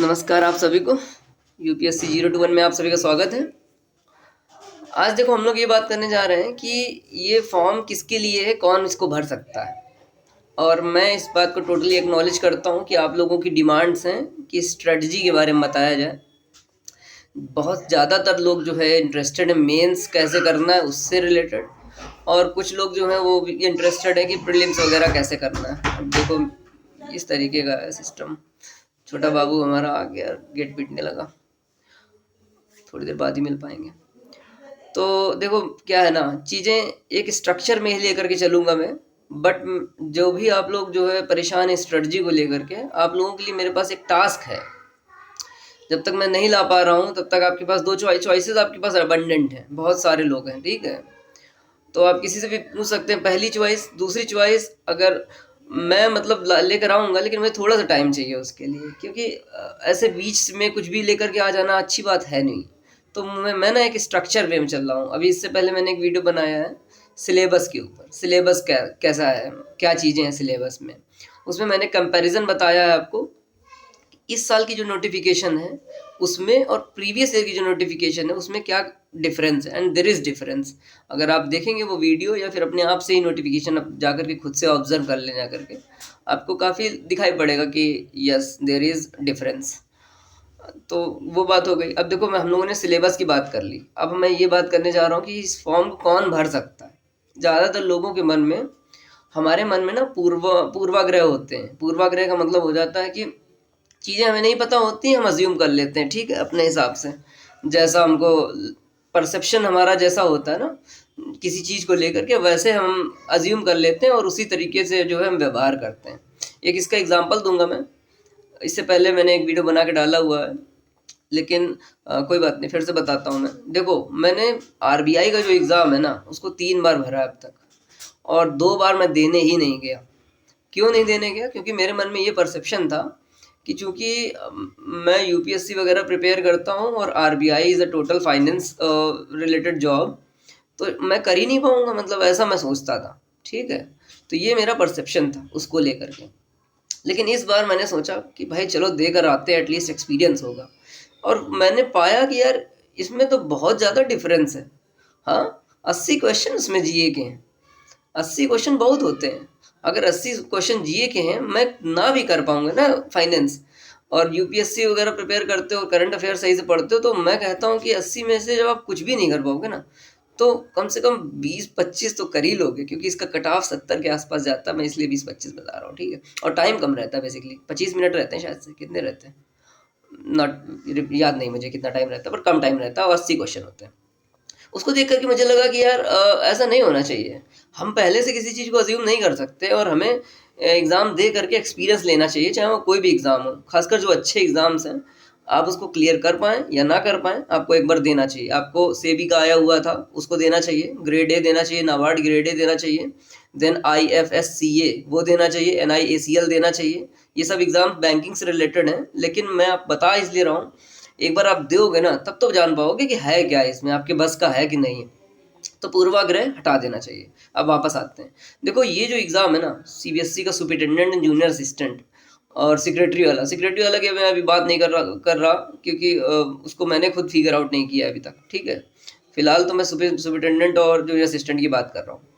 नमस्कार आप सभी को। यूपीएससी 021 में आप सभी का स्वागत है। आज देखो हम लोग ये बात करने जा रहे हैं कि ये फॉर्म किसके लिए है, कौन इसको भर सकता है। और मैं इस बात को टोटली एक्नॉलेज करता हूँ कि आप लोगों की डिमांड्स हैं कि स्ट्रेटजी के बारे में बताया जाए। बहुत ज़्यादातर लोग जो है इंटरेस्टेड है मेंस कैसे करना है उससे रिलेटेड, और कुछ लोग जो हैं वो भी इंटरेस्टेड है कि प्रीलिम्स वगैरह कैसे करना है। अब देखो इस तरीके का है सिस्टम। छोटा बाबू हमारा आ गया, गेट पीटने लगा, थोड़ी देर बाद ही मिल पाएंगे। तो देखो क्या है ना, चीज़ें एक स्ट्रक्चर में ही लेकर के चलूँगा मैं। बट जो भी आप लोग जो है परेशान है स्ट्रेटजी को लेकर के, आप लोगों के लिए मेरे पास एक टास्क है। जब तक मैं नहीं ला पा रहा हूँ तब तक आपके पास दो चॉइसेस आपके पास अबंडेंट हैं, बहुत सारे लोग हैं, ठीक है। तो आप किसी से भी पूछ सकते हैं, पहली चॉइस। दूसरी चॉइस अगर मैं मतलब लेकर आऊँगा, लेकिन मुझे थोड़ा सा टाइम चाहिए उसके लिए, क्योंकि ऐसे बीच में कुछ भी लेकर के आ जाना अच्छी बात है नहीं। तो मैं ना एक स्ट्रक्चर वे में चल रहा हूँ। अभी इससे पहले मैंने एक वीडियो बनाया है सिलेबस के ऊपर, सिलेबस कैसा है, क्या चीज़ें हैं सिलेबस में। उसमें मैंने कंपैरिजन बताया है आपको, इस साल की जो नोटिफिकेशन है उसमें और प्रीवियस ईयर की जो नोटिफिकेशन है उसमें क्या डिफरेंस है, एंड देयर इज़ डिफरेंस। अगर आप देखेंगे वो वीडियो या फिर अपने आप से ही नोटिफिकेशन आप जाकर के खुद से ऑब्जर्व कर लें जाकर के, आपको काफ़ी दिखाई पड़ेगा कि यस देयर इज़ डिफरेंस। तो वो बात हो गई। अब देखो हम लोगों ने सिलेबस की बात कर ली, अब मैं ये बात करने जा रहा हूँ कि इस फॉर्म को कौन भर सकता है। ज़्यादातर लोगों के मन में, हमारे मन में ना पूर्वाग्रह होते हैं। पूर्वाग्रह का मतलब हो जाता है कि चीज़ें हमें नहीं पता होती, हम अज्यूम कर लेते हैं, ठीक है, अपने हिसाब से। जैसा हमको परसेप्शन हमारा जैसा होता है ना किसी चीज़ को लेकर के, वैसे हम अज्यूम कर लेते हैं और उसी तरीके से जो है हम व्यवहार करते हैं। एक इसका एग्जांपल दूंगा मैं। इससे पहले मैंने एक वीडियो बना के डाला हुआ है, लेकिन कोई बात नहीं, फिर से बताता हूँ मैं। देखो मैंने आरबीआई का जो एग्ज़ाम है ना उसको 3 बार भरा है अब तक, और 2 बार मैं देने ही नहीं गया। क्यों नहीं देने गया? क्योंकि मेरे मन में ये परसेप्शन था कि चूँकि मैं यूपीएससी वगैरह प्रिपेयर करता हूँ और RBI is a total finance related job, तो मैं कर ही नहीं पाऊँगा, मतलब ऐसा मैं सोचता था, ठीक है। तो ये मेरा परसेप्शन था उसको लेकर के। लेकिन इस बार मैंने सोचा कि भाई चलो देकर आते हैं, एटलीस्ट एक्सपीरियंस होगा। और मैंने पाया कि यार इसमें तो बहुत ज़्यादा डिफरेंस है। हाँ, 80 क्वेश्चन उसमें जीए के हैं। 80 क्वेश्चन बहुत होते हैं। अगर 80 क्वेश्चन जीए के हैं, मैं ना भी कर पाऊंगा ना फाइनेंस, और यूपीएससी वगैरह प्रिपेयर करते हो, करंट अफेयर सही से पढ़ते हो, तो मैं कहता हूँ कि 80 में से जब आप कुछ भी नहीं कर पाओगे ना, तो कम से कम 20-25 तो कर ही लोगे, क्योंकि इसका कट ऑफ 70 के आसपास जाता है। मैं इसलिए 20-25 बता रहा हूँ, ठीक है। और टाइम कम रहता है, बेसिकली 25 मिनट रहते हैं शायद से, कितने रहते हैं नॉट याद नहीं मुझे कितना टाइम रहता है, पर कम टाइम रहता है और 80 क्वेश्चन होते हैं। उसको देख करके मुझे लगा कि यार ऐसा नहीं होना चाहिए। हम पहले से किसी चीज़ को अज्यूम नहीं कर सकते, और हमें एग्ज़ाम दे करके एक्सपीरियंस लेना चाहिए, चाहे वो कोई भी एग्ज़ाम हो। खासकर जो अच्छे एग्ज़ाम्स हैं, आप उसको क्लियर कर पाएँ या ना कर पाएँ, आपको एक बार देना चाहिए। आपको सेबी का आया हुआ था उसको देना चाहिए, ग्रेड ए देना चाहिए, नाबार्ड ग्रेड ए देना चाहिए, देन IFSCA वो देना चाहिए, NIACL देना चाहिए। ये सब एग्ज़ाम बैंकिंग से रिलेटेड हैं, लेकिन मैं आप बता इसलिए रहा हूँ, एक बार आप दोगे ना तब तो जान पाओगे कि है क्या इसमें, आपके बस का है कि नहीं है। तो पूर्वाग्रह हटा देना चाहिए। अब वापस आते हैं। देखो ये जो एग्ज़ाम है ना, सीबीएसई का सुपरिटेंडेंट एंड जूनियर असिस्टेंट और सेक्रेटरी वाला की मैं अभी बात नहीं कर रहा, क्योंकि उसको मैंने खुद फिगर आउट नहीं किया अभी तक, ठीक है। फिलहाल तो मैं सुपरिटेंडेंट और जूनियर असिस्टेंट की बात कर रहा हूँ।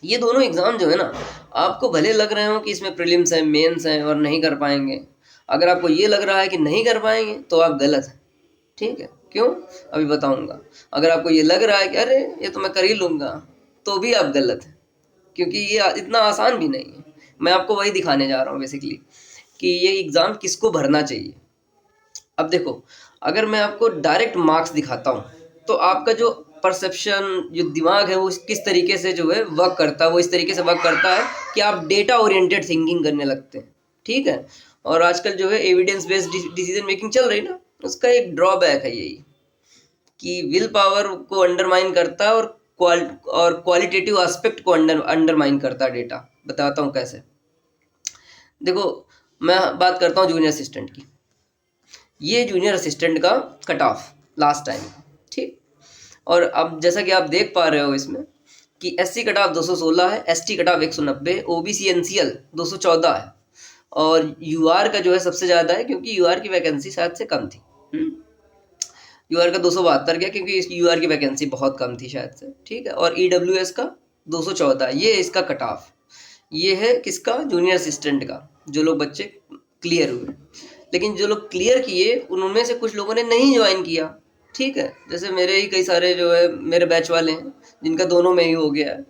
ये दोनों एग्ज़ाम जो है ना, आपको भले लग रहे हो कि इसमें प्रीलिम्स हैं, मेंस हैं और नहीं कर पाएंगे, अगर आपको ये लग रहा है कि नहीं कर पाएंगे तो आप गलत हैं, ठीक है। क्यों? अभी बताऊंगा। अगर आपको ये लग रहा है कि अरे ये तो मैं कर ही लूँगा, तो भी आप गलत हैं, क्योंकि ये इतना आसान भी नहीं है। मैं आपको वही दिखाने जा रहा हूँ बेसिकली, कि ये एग्ज़ाम किसको भरना चाहिए। अब देखो, अगर मैं आपको डायरेक्ट मार्क्स दिखाता हूँ, तो आपका जो परसेप्शन, जो दिमाग है, वो किस तरीके से जो है वर्क करता है, वो इस तरीके से वर्क करता है कि आप डेटा ओरिएंटेड थिंकिंग करने लगते हैं, ठीक है। और आजकल जो है एविडेंस बेस्ड डिसीजन मेकिंग चल रही ना, उसका एक ड्रॉबैक है यही कि विल पावर को अंडरमाइन करता है, और क्वालिटेटिव एस्पेक्ट को अंडरमाइन करता है डेटा। बताता हूँ कैसे। देखो मैं बात करता हूँ जूनियर असिस्टेंट की। ये जूनियर असिस्टेंट का कट ऑफ लास्ट टाइम, ठीक। और अब जैसा कि आप देख पा रहे हो इसमें कि SC कट ऑफ 216 है, ST cut off 190, OBC NCL 214 है, और यूआर का जो है सबसे ज़्यादा है, क्योंकि यूआर की वैकेंसी शायद से कम थी। यूआर का 272 गया क्योंकि इस यूआर की वैकेंसी बहुत कम थी शायद से, ठीक है। और ईडब्ल्यूएस का 214, ये इसका कट ऑफ, ये है किसका, जूनियर असिस्टेंट का, जो लोग बच्चे क्लियर हुए। लेकिन जो लोग क्लियर किए उनमें से कुछ लोगों ने नहीं ज्वाइन किया, ठीक है। जैसे मेरे ही कई सारे जो है मेरे बैच वाले हैं जिनका दोनों में ही हो गया है,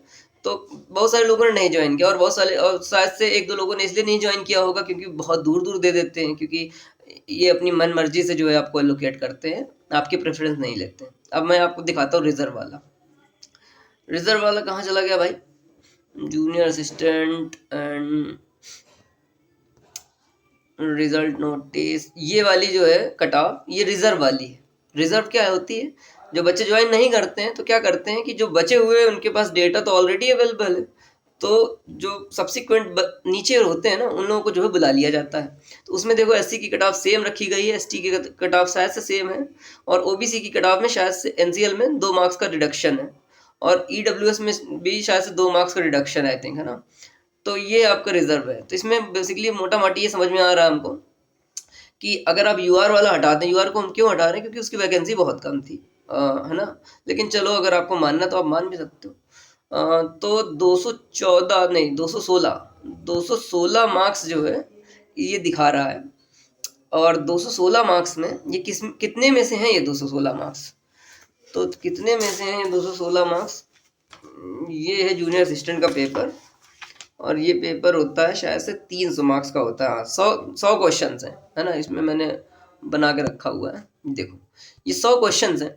तो बहुत सारे लोगों ने नहीं ज्वाइन किया, और बहुत सारे, और शायद से एक दो लोगों ने इसलिए नहीं ज्वाइन किया होगा क्योंकि बहुत दूर दूर दे देते हैं, क्योंकि ये अपनी मन मर्जी से जो है आपको एलोकेट करते हैं, आपके प्रेफरेंस नहीं लेते हैं। अब मैं आपको दिखाता हूँ रिजर्व वाला। रिजर्व वाला कहाँ चला गया भाई, junior assistant and result notice, ये वाली जो है कट ऑफ, ये रिजर्व वाली है। रिजर्व क्या होती है, जो बच्चे ज्वाइन नहीं करते हैं तो क्या करते हैं कि जो बचे हुए उनके पास डेटा तो ऑलरेडी अवेलेबल है, तो जो सब्सिक्वेंट नीचे होते हैं ना उन लोगों को जो है बुला लिया जाता है। तो उसमें देखो एससी की कट ऑफ सेम रखी गई है, एसटी की कट ऑफ शायद से सेम है, और ओबीसी की कट ऑफ में शायद से एनसीएल में 2 मार्क्स का रिडक्शन है, और ईडब्ल्यूएस में भी शायद से 2 मार्क्स का रिडक्शन है, आई थिंक, है ना। तो ये आपका रिजर्व है। तो इसमें बेसिकली मोटा माटी ये समझ में आ रहा है हमको कि अगर आप यूआर वाला हटा दें, यूआर को हम क्यों हटा रहे हैं, क्योंकि उसकी वैकेंसी बहुत कम थी, है ना। लेकिन चलो अगर आपको मानना तो आप मान भी सकते हो। तो 214 नहीं 216 मार्क्स जो है ये दिखा रहा है, और 216 मार्क्स में ये कितने में से हैं ये 216 मार्क्स, तो कितने में से हैं ये 216 मार्क्स, ये है जूनियर असिस्टेंट का पेपर, और ये पेपर होता है शायद से 300 मार्क्स का होता है। 100 क्वेश्चन है ना, इसमें मैंने बना के रखा हुआ है, देखो ये 100 क्वेश्चन हैं,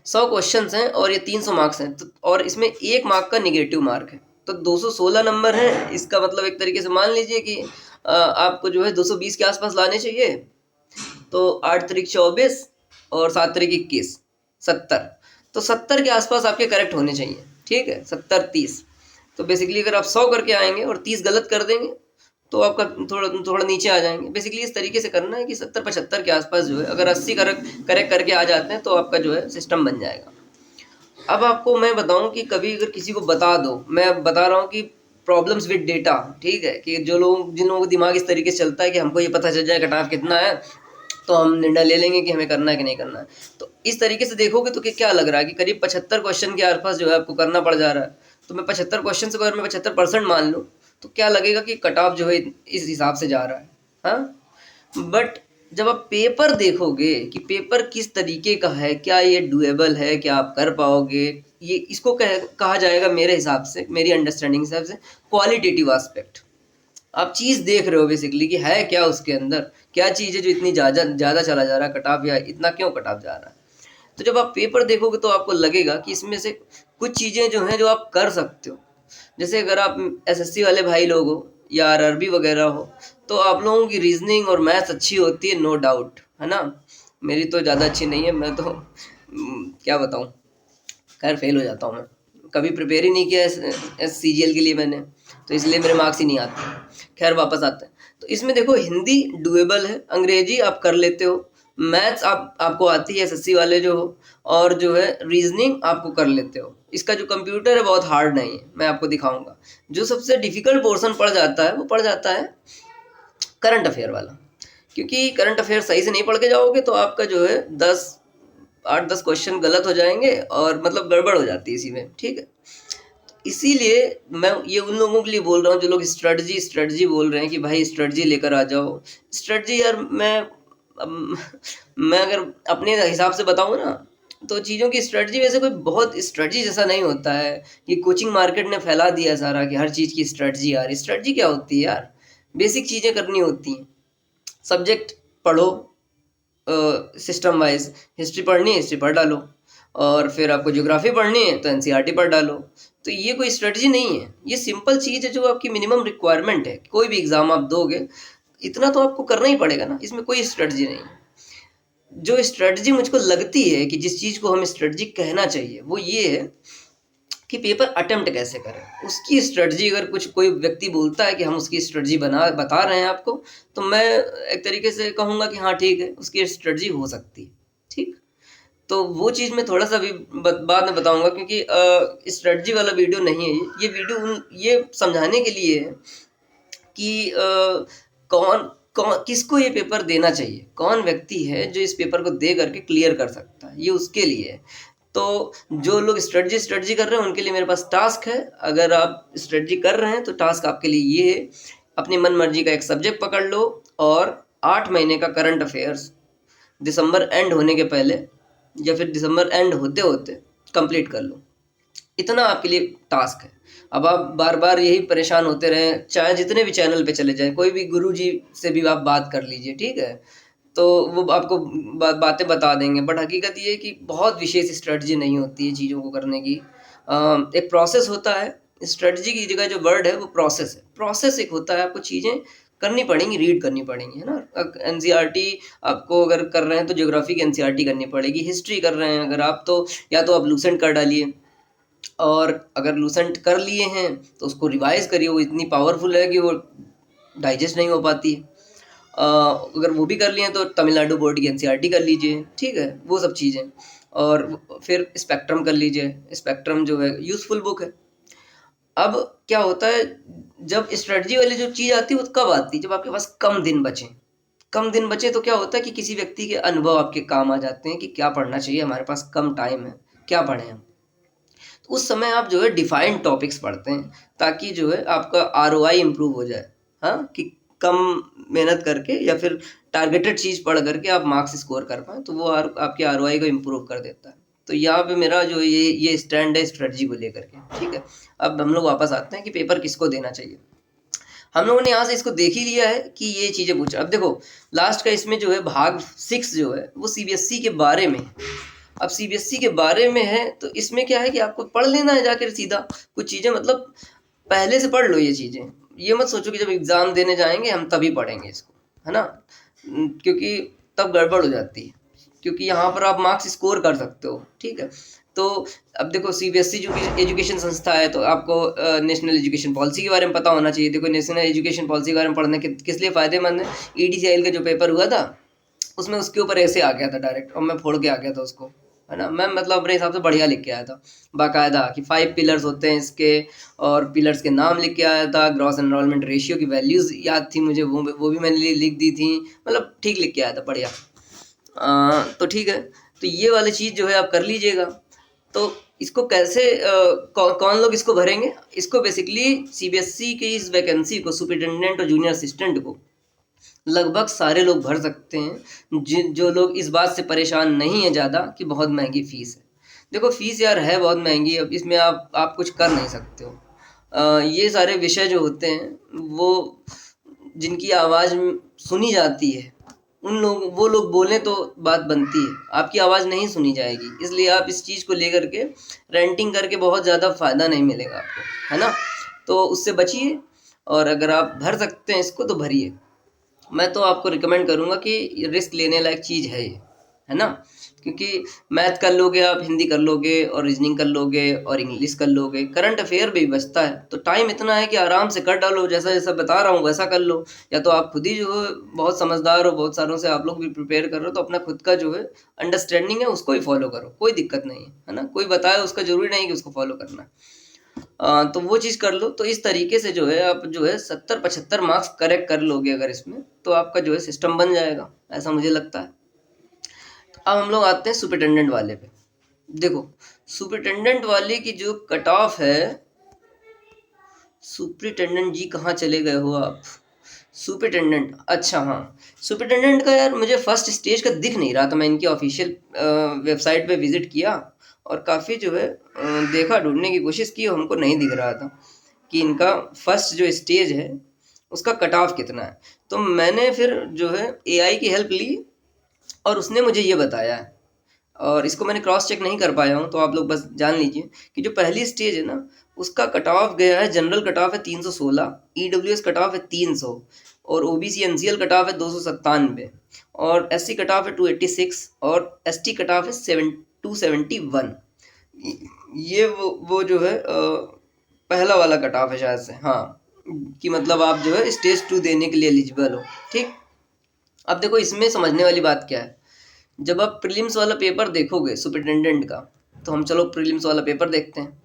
100 क्वेश्चन हैं, और ये 300 मार्क्स हैं, तो और इसमें 1 मार्क का निगेटिव मार्क है, तो 216 नंबर है। इसका मतलब एक तरीके से मान लीजिए कि आपको जो है 220 के आसपास लाने चाहिए, तो 8 तारीख 24 और 7 तारीख 21, 70, तो 70 के आसपास आपके करेक्ट होने चाहिए, ठीक है, 70 30। तो बेसिकली अगर आप 100 करके आएंगे और 30 गलत कर देंगे तो आपका थोड़ा नीचे आ जाएंगे। बेसिकली इस तरीके से करना है कि 70 75 के आसपास जो है, अगर 80 करेक्ट करके आ जाते हैं तो आपका जो है सिस्टम बन जाएगा। अब आपको मैं बताऊं कि कभी अगर किसी को बता दो, मैं बता रहा हूँ कि प्रॉब्लम्स विद डेटा, ठीक है, कि जिन लोगों को दिमाग इस तरीके से चलता है कि हमको ये पता चल जाए कट ऑफ कितना है तो हम निर्णय ले लेंगे कि हमें करना है कि नहीं करना है। तो इस तरीके से देखोगे तो क्या लग रहा है कि करीब 75 क्वेश्चन के आसपास जो है आपको करना पड़ जा रहा है। तो मैं 75 क्वेश्चन से अगर मैं 75% मान लूँ तो क्या लगेगा कि कट ऑफ जो है इस हिसाब से जा रहा है, हाँ। बट जब आप पेपर देखोगे कि पेपर किस तरीके का है, क्या ये डुएबल है, क्या आप कर पाओगे, ये इसको कहा जाएगा मेरे हिसाब से, मेरी अंडरस्टैंडिंग हिसाब से, क्वालिटेटिव एस्पेक्ट। आप चीज़ देख रहे हो बेसिकली कि है क्या उसके अंदर, क्या चीज़ है जो इतनी ज़्यादा चला जा रहा है कट ऑफ, या इतना क्यों कट ऑफ जा रहा है। तो जब आप पेपर देखोगे तो आपको लगेगा कि इसमें से कुछ चीज़ें जो हैं जो आप कर सकते हो। जैसे अगर आप एसएससी वाले भाई लोग हो या आरआरबी वगैरह हो, तो आप लोगों की रीजनिंग और मैथ्स अच्छी होती है, नो डाउट, है ना। मेरी तो ज़्यादा अच्छी नहीं है, मैं तो क्या बताऊँ, खैर फेल हो जाता हूँ मैं, कभी प्रिपेयर ही नहीं किया एस सीजीएल के लिए मैंने, तो इसलिए मेरे मार्क्स ही नहीं आते। खैर वापस आते हैं, तो इसमें देखो हिंदी डुएबल है, अंग्रेजी आप कर लेते हो, मैथ्स आपको आती है एसएससी वाले जो हो, और जो है रीजनिंग आपको कर लेते हो। इसका जो कंप्यूटर है बहुत हार्ड नहीं है, मैं आपको दिखाऊंगा। जो सबसे डिफिकल्ट पोर्शन पड़ जाता है वो पड़ जाता है करंट अफेयर वाला, क्योंकि करंट अफेयर सही से नहीं पढ़ के जाओगे तो आपका जो है 8-10 क्वेश्चन गलत हो जाएंगे, और मतलब गड़बड़ हो जाती है इसी में, ठीक है। इसीलिए मैं ये उन लोगों के लिए बोल रहा हूँ जो लोग स्ट्रेटजी बोल रहे हैं कि भाई स्ट्रेटजी लेकर आ जाओ। स्ट्रेटजी यार मैं अगर अपने हिसाब से बताऊँ ना, तो चीज़ों की स्ट्रेटजी वैसे कोई बहुत स्ट्रेटजी जैसा नहीं होता है। ये कोचिंग मार्केट ने फैला दिया सारा कि हर चीज़ की स्ट्रेटजी यार, स्ट्रेटजी क्या होती है यार, बेसिक चीज़ें करनी होती हैं। सब्जेक्ट पढ़ो, सिस्टम वाइज हिस्ट्री पढ़नी है हिस्ट्री पढ़ डालो, और फिर आपको ज्योग्राफी पढ़नी है तो एनसीईआरटी पढ़ डालो। तो ये कोई स्ट्रेटजी नहीं है, ये सिंपल चीज़ है जो आपकी मिनिमम रिक्वायरमेंट है। कोई भी एग्ज़ाम आप दोगे इतना तो आपको करना ही पड़ेगा ना, इसमें कोई स्ट्रेटजी नहीं है। जो स्ट्रेटजी मुझको लगती है कि जिस चीज़ को हमें स्ट्रेटजी कहना चाहिए वो ये है कि पेपर अटेम्प्ट कैसे करें, उसकी स्ट्रेटजी। अगर कुछ कोई व्यक्ति बोलता है कि हम उसकी स्ट्रेटजी बता रहे हैं आपको, तो मैं एक तरीके से कहूँगा कि हाँ ठीक है, उसकी स्ट्रेटजी हो सकती है, ठीक। तो वो चीज़ मैं थोड़ा सा अभी बाद में बताऊँगा, क्योंकि स्ट्रेटजी वाला वीडियो नहीं है ये वीडियो ये समझाने के लिए है कि कौन कौन किसको ये पेपर देना चाहिए, कौन व्यक्ति है जो इस पेपर को दे करके क्लियर कर सकता है, ये उसके लिए है। तो जो लोग स्ट्रेटजी कर रहे हैं उनके लिए मेरे पास टास्क है। अगर आप स्ट्रेटजी कर रहे हैं तो टास्क आपके लिए ये है, अपनी मन मर्जी का एक सब्जेक्ट पकड़ लो और 8 महीने का करंट अफेयर्स दिसंबर एंड होने के पहले या फिर दिसंबर एंड होते होते कंप्लीट कर लो। इतना आपके लिए टास्क है। अब आप बार बार यही परेशान होते रहें, चाहे जितने भी चैनल पे चले जाएं, कोई भी गुरुजी से भी आप बात कर लीजिए, ठीक है, तो वो आपको बातें बता देंगे। बट हकीकत ये है कि बहुत विशेष स्ट्रेटजी नहीं होती है चीज़ों को करने की। एक प्रोसेस होता है। स्ट्रेटजी की जगह जो वर्ड है वो प्रोसेस है। प्रोसेस एक होता है, आपको चीज़ें करनी पड़ेंगी, रीड करनी पड़ेंगी, है ना। एनसीईआरटी आपको अगर कर रहे हैं तो ज्योग्राफी की एनसीईआरटी करनी पड़ेगी। हिस्ट्री कर रहे हैं अगर आप, तो या तो आप लूसेंट कर डालिए, और अगर लूसेंट कर लिए हैं तो उसको रिवाइज करिए। वो इतनी पावरफुल है कि वो डाइजेस्ट नहीं हो पाती है। अगर वो भी कर लिए तो तमिलनाडु बोर्ड की एनसीईआरटी कर लीजिए, ठीक है, वो सब चीज़ें। और फिर स्पेक्ट्रम कर लीजिए। स्पेक्ट्रम जो है यूज़फुल बुक है। अब क्या होता है, जब स्ट्रेटजी वाली जो चीज़ आती है वो कब आती है, जब आपके पास कम दिन बचे। कम दिन बचे तो क्या होता है कि किसी व्यक्ति के अनुभव आपके काम आ जाते हैं कि क्या पढ़ना चाहिए, हमारे पास कम टाइम है, क्या पढ़ें हम। तो उस समय आप जो है डिफाइंड टॉपिक्स पढ़ते हैं, ताकि जो है आपका आरओआई इम्प्रूव हो जाए। हाँ, कि कम मेहनत करके या फिर टारगेटेड चीज़ पढ़ करके आप मार्क्स स्कोर कर पाएँ, तो वो आपके आरओआई को इम्प्रूव कर देता है। तो यहाँ पे मेरा जो ये स्टैंड है स्ट्रेटजी को लेकर के, ठीक है। अब हम लोग वापस आते हैं कि पेपर किसको देना चाहिए। हम लोगों ने यहाँ से इसको देख ही लिया है कि ये चीज़ें पूछा। अब देखो लास्ट का इसमें जो है भाग 6 जो है वो सीबीएसई के बारे में। अब सीबीएसई के बारे में है तो इसमें क्या है कि आपको पढ़ लेना है जाकर सीधा कुछ चीज़ें, मतलब पहले से पढ़ लो ये चीज़ें। ये मत सोचो कि जब एग्ज़ाम देने जाएंगे हम तभी पढ़ेंगे इसको, है ना, क्योंकि तब गड़बड़ हो जाती है। क्योंकि यहाँ पर आप मार्क्स स्कोर कर सकते हो, ठीक है। तो अब देखो सीबीएसई जो एजुकेशन संस्था है, तो आपको नेशनल एजुकेशन पॉलिसी के बारे में पता होना चाहिए। देखो नेशनल एजुकेशन पॉलिसी के बारे में पढ़ने किस लिए फ़ायदेमंद है। ईडीसीआईएल का जो पेपर हुआ था उसमें उसके ऊपर ऐसे आ गया था डायरेक्ट, और मैं फोड़ के आ गया था उसको, है ना। मैं मतलब अपने हिसाब से बढ़िया लिख के आया था बाकायदा कि 5 पिलर्स होते हैं इसके, और पिलर्स के नाम लिख के आया था। ग्रॉस एनरोलमेंट रेशियो की वैल्यूज़ याद थी मुझे, वो भी मैंने लिख दी थी। मतलब ठीक लिख के आया था, बढ़िया। तो ठीक है, तो ये वाली चीज़ जो है आप कर लीजिएगा। तो इसको कैसे कौन लोग इसको भरेंगे, इसको बेसिकली सीबीएसई की इस वैकेंसी को सुपरिटेंडेंट और जूनियर असिस्टेंट को लगभग सारे लोग भर सकते हैं, जो लोग इस बात से परेशान नहीं है ज़्यादा कि बहुत महंगी फ़ीस है। देखो फ़ीस यार है बहुत महंगी, अब इसमें आप कुछ कर नहीं सकते हो। ये सारे विषय जो होते हैं वो जिनकी आवाज़ सुनी जाती है, वो लोग बोलें तो बात बनती है, आपकी आवाज़ नहीं सुनी जाएगी। इसलिए आप इस चीज़ को लेकर के रेंटिंग करके बहुत ज़्यादा फ़ायदा नहीं मिलेगा आपको, है ना। तो उससे बचिए, और अगर आप भर सकते हैं इसको तो भरिए। मैं तो आपको रिकमेंड करूँगा कि रिस्क लेने लायक चीज़ है ये, है ना। क्योंकि मैथ कर लोगे आप, हिंदी कर लोगे, और रीजनिंग कर लोगे, और इंग्लिश कर लोगे, करंट अफेयर भी बचता है। तो टाइम इतना है कि आराम से कर डालो, जैसा जैसा बता रहा हूँ वैसा कर लो। या तो आप खुद ही जो है बहुत समझदार हो, बहुत सारों से आप लोग भी प्रिपेयर कर रहे हो, तो अपना खुद का जो है अंडरस्टैंडिंग है उसको ही फॉलो करो, कोई दिक्कत नहीं है ना। कोई बताए उसका ज़रूरी नहीं कि उसको फॉलो करना है। तो वो चीज़ कर लो। तो इस तरीके से जो है आप जो है 70-75 मार्क्स करेक्ट कर लोगे अगर इसमें, तो आपका जो है सिस्टम बन जाएगा, ऐसा मुझे लगता है। तो अब हम लोग आते हैं सुपरिटेंडेंट वाले पे। देखो सुपरिटेंडेंट वाले की जो कट ऑफ है, सुपरिटेंडेंट जी कहाँ चले गए हो आप। सुपरिटेंडेंट, अच्छा हाँ, सुपरिटेंडेंट का यार मुझे फर्स्ट स्टेज का दिख नहीं रहा था। मैं इनकी ऑफिशियल वेबसाइट पे विज़िट किया और काफ़ी जो है देखा, ढूंढने की कोशिश की, हमको नहीं दिख रहा था कि इनका फर्स्ट जो स्टेज है उसका कट ऑफ कितना है। तो मैंने फिर जो है एआई की हेल्प ली और उसने मुझे ये बताया है, और इसको मैंने क्रॉस चेक नहीं कर पाया हूँ, तो आप लोग बस जान लीजिए कि जो पहली स्टेज है ना उसका कट ऑफ गया है, जनरल कट ऑफ है 316, ईडब्ल्यूएस कट ऑफ है 300, और ओबीसी एनसीएल कट ऑफ है 297, और एससी कट ऑफ है 286, और एसटी कट ऑफ है 271। ये वो जो है पहला वाला कट ऑफ है शायद से, हाँ, कि मतलब आप जो है स्टेज 2 देने के लिए एलिजिबल हो, ठीक। अब देखो इसमें समझने वाली बात क्या है, जब आप प्रीलिम्स वाला पेपर देखोगे सुपरिटेंडेंट का, तो हम चलो प्रीलिम्स वाला पेपर देखते हैं।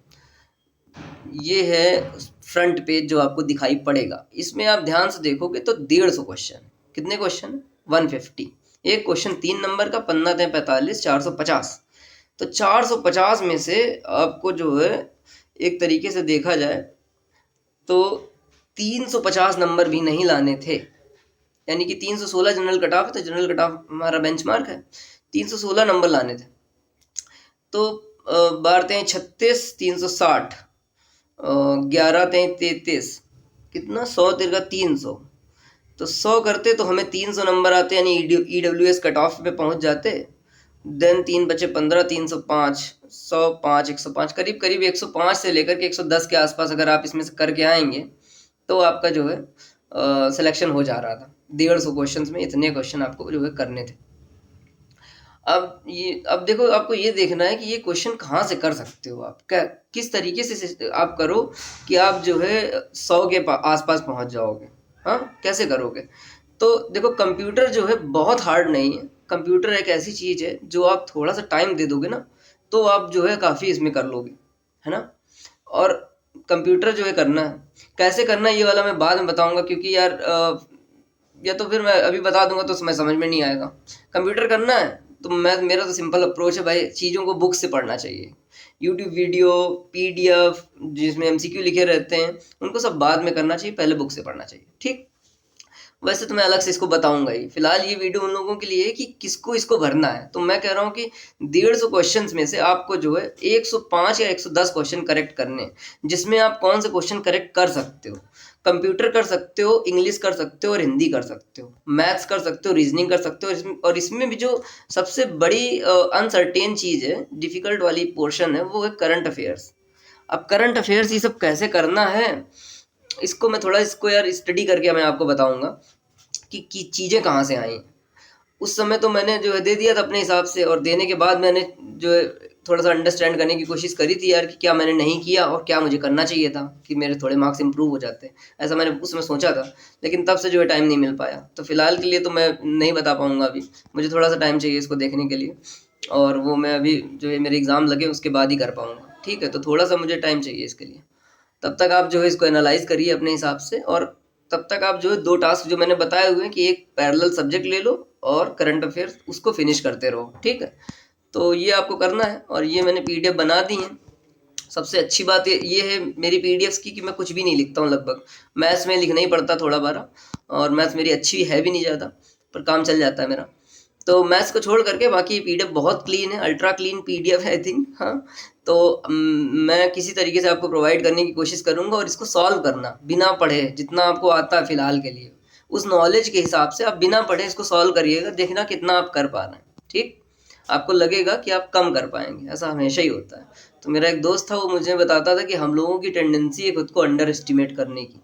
ये है फ्रंट पेज जो आपको दिखाई पड़ेगा। इसमें आप ध्यान से देखोगे तो 150 क्वेश्चन। कितने क्वेश्चन? 150। एक क्वेश्चन 3 नंबर का, पन्ना दें 45, 450। तो 450 में से आपको जो है एक तरीके से देखा जाए तो 350 नंबर भी नहीं लाने थे। यानी कि 316 जनरल कट ऑफ है, तो जनरल कट ऑफ हमारा बेंचमार्क है, 316 नंबर लाने थे। तो 12 तें 36, 360, 11 तें 33, कितना? 100 तिरका 300। तो 100 करते तो हमें 300 नंबर आते, यानी EWS कट ऑफ पे पहुंच जाते। देन 3 बचे 15, 305, 105, 105, करीब करीब 105 से लेकर के 110 के आसपास अगर आप इसमें से करके आएंगे तो आपका जो है सिलेक्शन हो जा रहा था। 150 क्वेश्चन में इतने क्वेश्चन आपको जो है करने थे। अब देखो, आपको ये देखना है कि ये क्वेश्चन कहाँ से कर सकते हो आप, क्या किस तरीके से आप करो कि आप जो है 100 के आसपास पहुंच जाओगे। हाँ, कैसे करोगे? तो देखो, कंप्यूटर जो है बहुत हार्ड नहीं है। कंप्यूटर एक ऐसी चीज़ है जो आप थोड़ा सा टाइम दे दोगे ना तो आप जो है काफ़ी इसमें कर लोगे, है ना। और कंप्यूटर जो है करना है, कैसे करना है ये वाला मैं बाद में बताऊंगा, क्योंकि यार या तो फिर मैं अभी बता दूंगा तो मैं समझ में नहीं आएगा। कंप्यूटर करना है तो मेरा तो सिंपल अप्रोच है भाई, चीज़ों को बुक से पढ़ना चाहिए। यूट्यूब वीडियो, PDF जिसमें MCQ लिखे रहते हैं, उनको सब बाद में करना चाहिए, पहले बुक से पढ़ना चाहिए। ठीक, वैसे तो मैं अलग से इसको बताऊंगा ही। फिलहाल ये वीडियो उन लोगों के लिए है कि किसको इसको भरना है। तो मैं कह रहा हूँ कि 150 क्वेश्चंस में से आपको जो है 105 या 110 क्वेश्चन करेक्ट करने हैं, जिसमें आप कौन से क्वेश्चन करेक्ट कर सकते हो। कंप्यूटर कर सकते हो, इंग्लिश कर सकते हो और हिंदी कर सकते हो, मैथ्स कर सकते हो, रीजनिंग कर सकते हो। और इसमें भी जो सबसे बड़ी अनसर्टेन चीज़ है, डिफिकल्ट वाली पोर्शन है, वो है करंट अफेयर्स। अब करंट अफेयर्स ये सब कैसे करना है, इसको मैं थोड़ा इसको यार स्टडी करके मैं आपको बताऊंगा कि चीज़ें कहाँ से आई। उस समय तो मैंने जो है दे दिया था अपने हिसाब से, और देने के बाद मैंने जो है थोड़ा सा अंडरस्टैंड करने की कोशिश करी थी यार कि क्या मैंने नहीं किया और क्या मुझे करना चाहिए था कि मेरे थोड़े मार्क्स इंप्रूव हो जाते। ऐसा मैंने उसमें सोचा था, लेकिन तब से जो है टाइम नहीं मिल पाया। तो फिलहाल के लिए तो मैं नहीं बता पाऊँगा अभी, मुझे थोड़ा सा टाइम चाहिए इसको देखने के लिए, और वो मैं अभी जो है मेरे एग्ज़ाम लगे उसके बाद ही कर पाऊँगा। ठीक है, तो थोड़ा सा मुझे टाइम चाहिए इसके लिए। तब तक आप जो है इसको एनालाइज करिए अपने हिसाब से, और तब तक आप जो है 2 टास्क जो मैंने बताए हुए हैं कि एक पैरेलल सब्जेक्ट ले लो और करंट अफेयर्स, उसको फिनिश करते रहो। ठीक है, तो ये आपको करना है, और ये मैंने PDF बना दी है। सबसे अच्छी बात ये है मेरी PDFs की कि मैं कुछ भी नहीं लिखता हूँ लगभग। मैथ्स में लिखना ही पड़ता थोड़ा बारा, और मैथ्स मेरी अच्छी है भी नहीं ज़्यादा, पर काम चल जाता है मेरा। तो मैथ्स को छोड़ करके बाकी PDF बहुत क्लीन है, अल्ट्रा क्लीन PDF है आई थिंक। हाँ, तो मैं किसी तरीके से आपको प्रोवाइड करने की कोशिश करूँगा, और इसको सॉल्व करना बिना पढ़े, जितना आपको आता है फ़िलहाल के लिए उस नॉलेज के हिसाब से आप बिना पढ़े इसको सॉल्व करिएगा, देखना कितना आप कर पा रहे हैं। ठीक, आपको लगेगा कि आप कम कर पाएंगे, ऐसा हमेशा ही होता है। तो मेरा एक दोस्त था, वो मुझे बताता था कि हम लोगों की टेंडेंसी है खुद को अंडर एस्टिमेट करने की।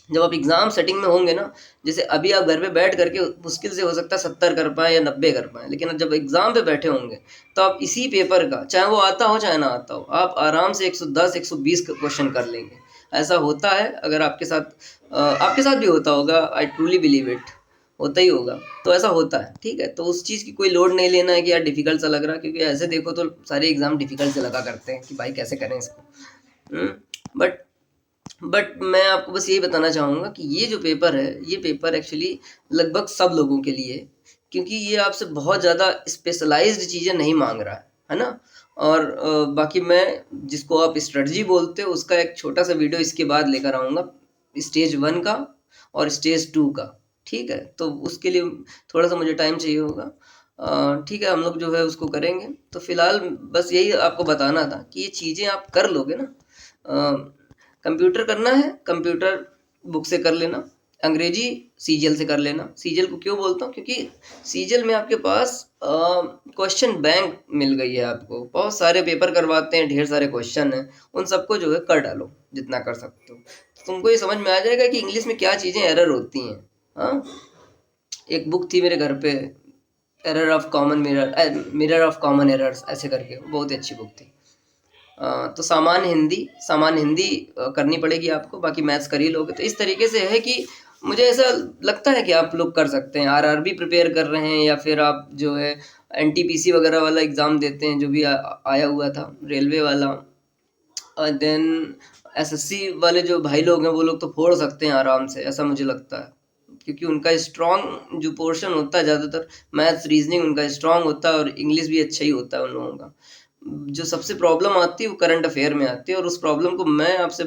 जब आप एग्ज़ाम सेटिंग में होंगे ना, जैसे अभी आप घर पे बैठ करके मुश्किल से हो सकता है 70 कर पाएँ या 90 कर पाएँ, लेकिन जब एग्ज़ाम पे बैठे होंगे तो आप इसी पेपर का, चाहे वो आता हो चाहे ना आता हो, आप आराम से 110 120 क्वेश्चन कर लेंगे। ऐसा होता है, अगर आपके साथ भी होता होगा, आई ट्रूली बिलीव इट, होता ही होगा। तो ऐसा होता है, ठीक है। तो उस चीज़ की कोई लोड नहीं लेना है कि यार डिफ़िकल्ट सा लग रहा है, क्योंकि ऐसे देखो तो सारे एग्ज़ाम डिफ़िकल्ट से लगा करते हैं कि भाई कैसे करें इसको। बट मैं आपको बस यही बताना चाहूँगा कि ये जो पेपर है, ये पेपर एक्चुअली लगभग सब लोगों के लिए है, क्योंकि ये आपसे बहुत ज़्यादा स्पेशलाइज्ड चीज़ें नहीं मांग रहा है ना। और बाकी मैं, जिसको आप स्ट्रेटजी बोलते हो, उसका एक छोटा सा वीडियो इसके बाद लेकर आऊँगा, स्टेज 1 का और स्टेज 2 का। ठीक है, तो उसके लिए थोड़ा सा मुझे टाइम चाहिए होगा। ठीक है, हम लोग जो है उसको करेंगे। तो फिलहाल बस यही आपको बताना था कि ये चीज़ें आप कर लोगे ना। कंप्यूटर करना है, कंप्यूटर बुक से कर लेना। अंग्रेजी सीजीएल से कर लेना। सीजीएल को क्यों बोलता हूँ, क्योंकि सीजीएल में आपके पास क्वेश्चन बैंक मिल गई है आपको, बहुत सारे पेपर करवाते हैं, ढेर सारे क्वेश्चन हैं, उन सबको जो है कर डालो जितना कर सकते हो। तो तुमको ये समझ में आ जाएगा कि इंग्लिश में क्या चीज़ें एरर होती हैं। हाँ, एक बुक थी मेरे घर पे, error of common mirror of common errors ऐसे करके, बहुत ही अच्छी बुक थी। तो सामान्य हिंदी करनी पड़ेगी आपको, बाकी मैथ्स कर ही लोगे। तो इस तरीके से है कि मुझे ऐसा लगता है कि आप लोग कर सकते हैं। RRB प्रिपेयर कर रहे हैं, या फिर आप जो है NTPC वगैरह वाला एग्ज़ाम देते हैं, जो भी आया हुआ था रेलवे वाला, देन एसएससी वाले जो भाई लोग हैं वो लोग तो फोड़ सकते हैं आराम से, ऐसा मुझे लगता है, क्योंकि उनका स्ट्रॉन्ग जो पोर्शन होता है ज़्यादातर मैथ्स रीजनिंग उनका स्ट्रॉन्ग होता है और इंग्लिश भी अच्छा ही होता है उन लोगों का। जो सबसे प्रॉब्लम आती है वो करंट अफेयर में आती है, और उस प्रॉब्लम को मैं आपसे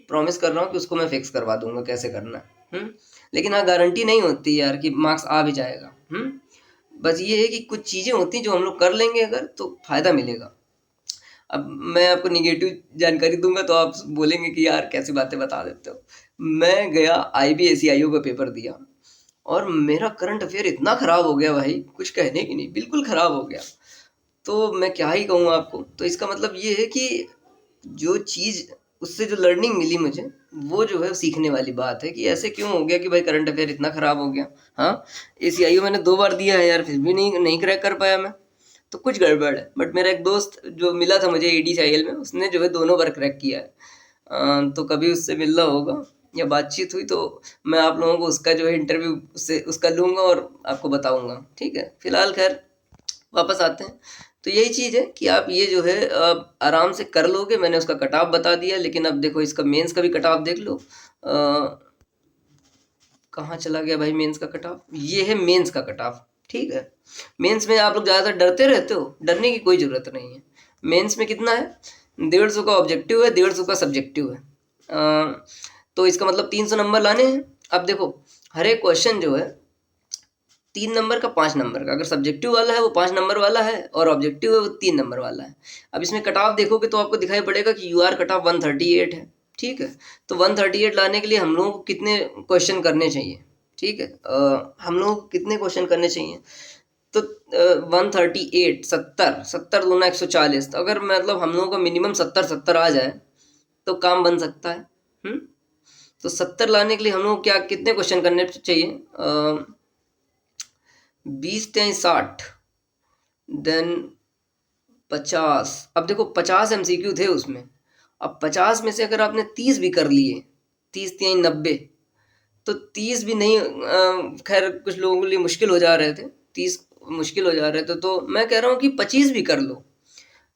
प्रॉमिस कर रहा हूँ कि उसको मैं फिक्स करवा दूंगा कैसे करना है। लेकिन हाँ, गारंटी नहीं होती यार कि मार्क्स आ भी जाएगा। बस ये है कि कुछ चीज़ें होती हैं जो हम लोग कर लेंगे अगर तो फ़ायदा मिलेगा। अब मैं आपको निगेटिव जानकारी दूंगा तो आप बोलेंगे कि यार कैसी बातें बता देते हो। मैं गया IBACIO का पेपर दिया और मेरा करंट अफेयर इतना ख़राब हो गया भाई, कुछ कहने की नहीं, बिल्कुल ख़राब हो गया। तो मैं क्या ही कहूँ आपको। तो इसका मतलब ये है कि जो चीज़ उससे जो लर्निंग मिली मुझे, वो जो है सीखने वाली बात है कि ऐसे क्यों हो गया कि भाई करंट अफेयर इतना ख़राब हो गया। हाँ, ACIO मैंने 2 बार दिया है यार, फिर भी नहीं क्रैक कर पाया मैं, तो कुछ गड़बड़ है। बट मेरा एक दोस्त जो मिला था मुझे ADCIL में, उसने जो है दोनों बार क्रैक किया है। तो कभी उससे मिलना होगा या बातचीत हुई तो मैं आप लोगों को उसका जो है इंटरव्यू उससे उसका लूँगा और आपको बताऊँगा, ठीक है। फिलहाल खैर वापस आते हैं। तो यही चीज़ है कि आप ये जो है आराम से कर लोगे। मैंने उसका कट ऑफ बता दिया, लेकिन अब देखो इसका मेंस का भी कट ऑफ देख लो। कहाँ चला गया भाई मेंस का कट ऑफ? ये है मेंस का कट ऑफ, ठीक है। मेंस में आप लोग ज़्यादातर डरते रहते हो, डरने की कोई ज़रूरत नहीं है। मेंस में कितना है, 150 का ऑब्जेक्टिव है, 150 का सब्जेक्टिव है। तो इसका मतलब 300 नंबर लाने हैं। अब देखो हर एक क्वेश्चन जो है 3 नंबर का 5 नंबर का, अगर सब्जेक्टिव वाला है वो 5 नंबर वाला है और ऑब्जेक्टिव है वो 3 नंबर वाला है। अब इसमें कट ऑफ देखोगे तो आपको दिखाई पड़ेगा कि UR कट ऑफ 138 है, ठीक है। तो 138 लाने के लिए हम लोगों को कितने क्वेश्चन करने चाहिए, ठीक है। हम लोगों को कितने क्वेश्चन करने चाहिए, तो 138 70 दूना 140, तो अगर मतलब हम लोगों का मिनिमम 70 आ जाए तो काम बन सकता है। तो 70 लाने के लिए हम लोग को क्या कितने क्वेश्चन करने चाहिए, 20 × 60 देन 50। अब देखो 50 MCQ थे उसमें। अब 50 में से अगर आपने 30 भी कर लिए, 30 × 3 = 90, तो 30 भी नहीं, खैर कुछ लोगों के लिए मुश्किल हो जा रहे थे, 30 मुश्किल हो जा रहे थे, तो मैं कह रहा हूँ कि 25 भी कर लो।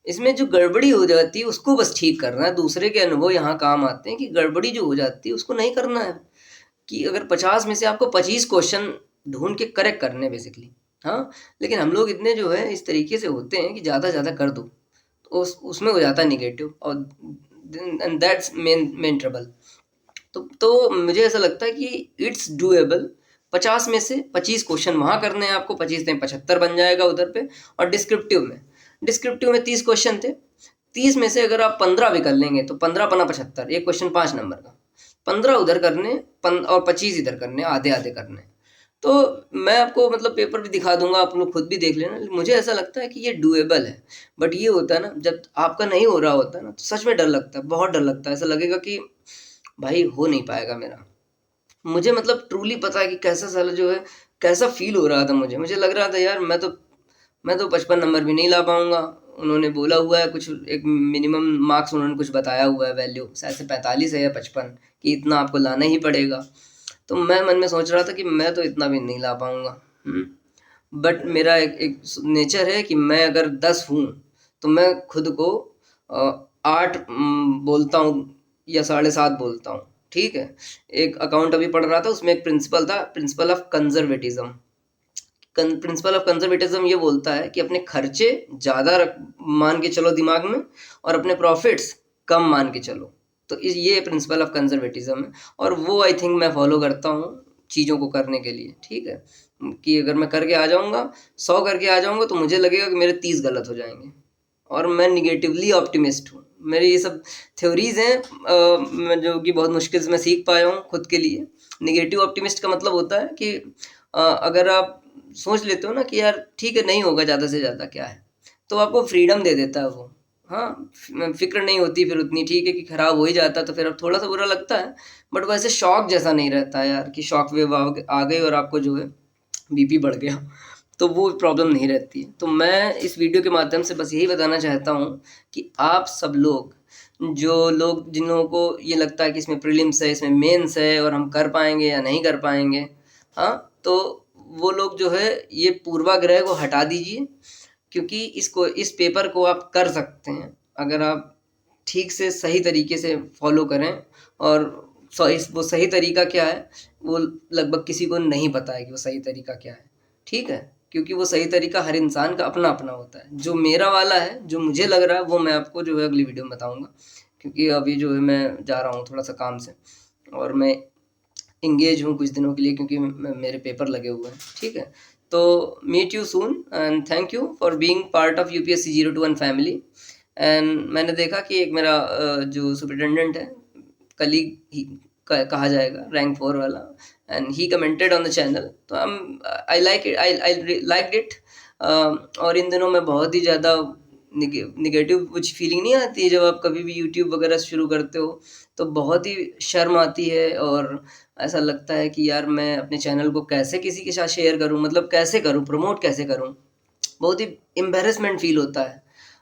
इसमें जो गड़बड़ी हो जाती है उसको बस ठीक करना है। दूसरे के अनुभव यहाँ काम आते हैं कि गड़बड़ी जो हो जाती है उसको नहीं करना है, कि अगर 50 में से आपको 25 क्वेश्चन ढूंढ के करेक्ट करने बेसिकली। हाँ, लेकिन हम लोग इतने जो है इस तरीके से होते हैं कि ज़्यादा ज़्यादा कर दो तो उसमें हो जाता है निगेटिव, और एंड दैट्स मेन ट्रबल। तो मुझे ऐसा लगता है कि इट्स डूएबल। 50 में से 25 क्वेश्चन वहाँ करने हैं आपको, 25 से 75 बन जाएगा उधर पे। और डिस्क्रिप्टिव में 30 क्वेश्चन थे, 30 में से अगर आप 15 भी कर लेंगे तो 15 × 75, एक क्वेश्चन 5 नंबर का, 15 उधर करने और 25 इधर करने, आधे आधे करने। तो मैं आपको मतलब पेपर भी दिखा दूंगा, आप लोग खुद भी देख लेना। मुझे ऐसा लगता है कि ये डूएबल है। बट ये होता है ना, जब आपका नहीं हो रहा होता है ना, तो सच में डर लगता है, बहुत डर लगता है। ऐसा लगेगा कि भाई हो नहीं पाएगा मेरा। मुझे मतलब ट्रूली पता है कि कैसा साला जो है, कैसा फील हो रहा था मुझे लग रहा था यार मैं तो 55 नंबर भी नहीं ला पाऊंगा। उन्होंने बोला हुआ है कुछ एक मिनिमम मार्क्स, उन्होंने कुछ बताया हुआ है वैल्यू, शायद से 45 है या 55, कि इतना आपको लाना ही पड़ेगा। तो मैं मन में सोच रहा था कि मैं तो इतना भी नहीं ला पाऊंगा। बट मेरा एक नेचर है कि मैं अगर 10 हूँ तो मैं खुद को 8 बोलता हूँ या 7.5 बोलता हूँ, ठीक है। एक अकाउंट अभी पढ़ रहा था, उसमें एक प्रिंसिपल था, principle of conservatism. Principle of conservatism ये बोलता है कि अपने खर्चे ज़्यादा मान के चलो दिमाग में, और अपने प्रॉफिट्स कम मान के चलो। तो ये प्रिंसिपल ऑफ कंजर्वेटिज्म है, और वो आई थिंक मैं फॉलो करता हूँ चीज़ों को करने के लिए, ठीक है। कि अगर मैं करके आ जाऊँगा, 100 करके आ जाऊँगा, तो मुझे लगेगा कि मेरे 30 गलत हो जाएंगे। और मैं निगेटिवली ऑप्टिमिस्ट हूँ। मेरे ये सब थ्योरीज हैं जो कि बहुत मुश्किल से मैं सीख पाया हूँ खुद के लिए। निगेटिव ऑप्टिमिस्ट का मतलब होता है कि अगर आप सोच लेते हो ना कि यार ठीक है, नहीं होगा, ज़्यादा से ज़्यादा क्या है, तो आपको फ्रीडम दे देता है वो। हाँ, फिक्र नहीं होती फिर उतनी, ठीक है, कि ख़राब हो ही जाता है तो फिर अब थोड़ा सा बुरा लगता है, बट वैसे शॉक जैसा नहीं रहता है यार, कि शॉक वेव आ गई और आपको जो है BP बढ़ गया, तो वो प्रॉब्लम नहीं रहती है। तो मैं इस वीडियो के माध्यम से बस यही बताना चाहता हूँ कि आप सब लोग, जो लोग जिन लोगों को ये लगता है कि इसमें प्रीलिम्स है, इसमें मेंस है और हम कर पाएंगे या नहीं कर पाएंगे, हाँ, तो वो लोग जो है ये पूर्वाग्रह को हटा दीजिए, क्योंकि इस पेपर को आप कर सकते हैं। अगर आप ठीक से सही तरीके से फॉलो करें। और वो सही तरीका क्या है वो लगभग किसी को नहीं पता है कि वो सही तरीका क्या है, ठीक है, क्योंकि वो सही तरीका हर इंसान का अपना अपना होता है। जो मेरा वाला है, जो मुझे लग रहा है, वो मैं आपको जो है अगली वीडियो में बताऊंगा, क्योंकि अभी जो है मैं जा रहा हूँ थोड़ा सा काम से, और मैं इंगेज हूँ कुछ दिनों के लिए, क्योंकि मेरे पेपर लगे हुए हैं, ठीक है। तो meet you soon and thank you for being part of UPSC 0 to 1 family. And मैंने देखा कि एक मेरा जो सुपरिटेंडेंट है, कलीग ही कहा जाएगा, रैंक 4 वाला, and he commented on the channel, तो I like it, I like it. और इन दिनों मैं बहुत ही ज़्यादा निगेटिव कुछ फीलिंग नहीं आती है जब आप कभी भी यूट्यूब वगैरह शुरू करते हो, तो बहुत ही शर्म आती है, और ऐसा लगता है कि यार मैं अपने चैनल को कैसे किसी के साथ शेयर करूं, मतलब कैसे करूं, प्रमोट कैसे करूं। बहुत ही एम्बेरसमेंट फील होता है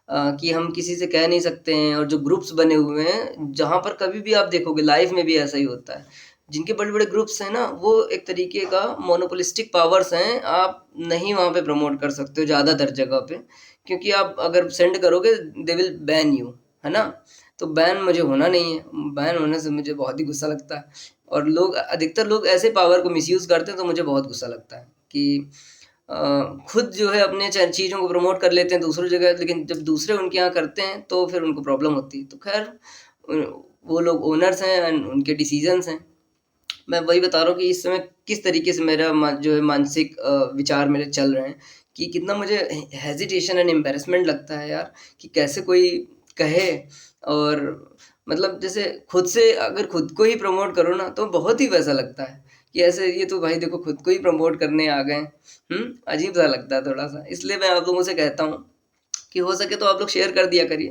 कि हम किसी से कह नहीं सकते हैं। और जो ग्रुप्स बने हुए हैं, जहाँ पर कभी भी आप देखोगे लाइफ में भी ऐसा ही होता है, जिनके बड़े बड़े ग्रुप्स हैं ना, वो एक तरीके का मोनोपोलिस्टिक पावर्स हैं। आप नहीं वहाँ पे प्रमोट कर सकते हो ज़्यादातर जगह पे, क्योंकि आप अगर सेंड करोगे दे विल बैन यू, है ना। तो बैन मुझे होना नहीं है, बैन होने से मुझे बहुत ही गुस्सा लगता है। और अधिकतर लोग ऐसे पावर को मिसयूज़ करते हैं, तो मुझे बहुत गुस्सा लगता है कि खुद जो है अपने चीज़ों को प्रमोट कर लेते हैं दूसरों जगह, लेकिन जब दूसरे उनके यहाँ करते हैं तो फिर उनको प्रॉब्लम होती है। तो खैर वो लोग ओनर्स हैं एंड उनके डिसीजंस हैं। मैं वही बता रहा हूँ कि इस समय किस तरीके से मेरा जो है मानसिक विचार मेरे चल रहे हैं, कि कितना मुझे हेजिटेशन एंड एम्बेरसमेंट लगता है यार, कि कैसे कोई कहे। और मतलब जैसे खुद से अगर खुद को ही प्रमोट करो ना, तो बहुत ही वैसा लगता है कि ऐसे ये तो भाई देखो खुद को ही प्रमोट करने आ गए। अजीब सा लगता है थोड़ा सा, इसलिए मैं आप लोगों से कहता हूँ कि हो सके तो आप लोग शेयर कर दिया करिए।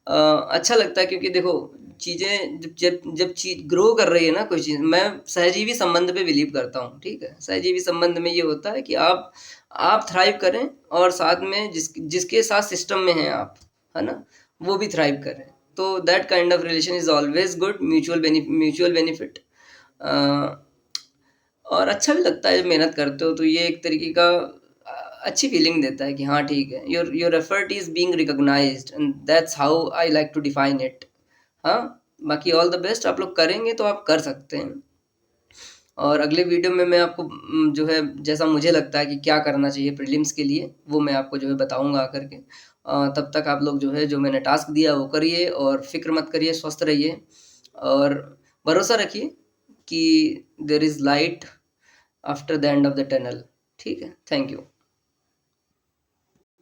अच्छा लगता है, क्योंकि देखो चीज़ें जब जब जब चीज़ ग्रो कर रही है ना, कोई चीज़, मैं सहजीवी संबंध पे बिलीव करता हूँ, ठीक है। सहजीवी संबंध में ये होता है कि आप थ्राइव करें, और साथ में जिसके साथ सिस्टम में हैं आप, है ना, वो भी थ्राइव करें। तो that kind of relation is always good, mutual benefit. और अच्छा भी लगता है जब मेहनत करते हो, तो ये एक तरीके का अच्छी फीलिंग देता है कि हाँ ठीक है, your effort is being recognised, and that's how I like to define it. हाँ, बाकी ऑल द बेस्ट, आप लोग करेंगे तो आप कर सकते हैं। और अगले वीडियो में मैं आपको जो है जैसा मुझे लगता है कि क्या करना चाहिए प्रीलिम्स के लिए, वो मैं आपको जो है बताऊंगा आकर के। तब तक आप लोग जो है जो मैंने टास्क दिया वो करिए, और फिक्र मत करिए, स्वस्थ रहिए, और भरोसा रखिए कि there is light after the end of the tunnel. ठीक है, थैंक यू।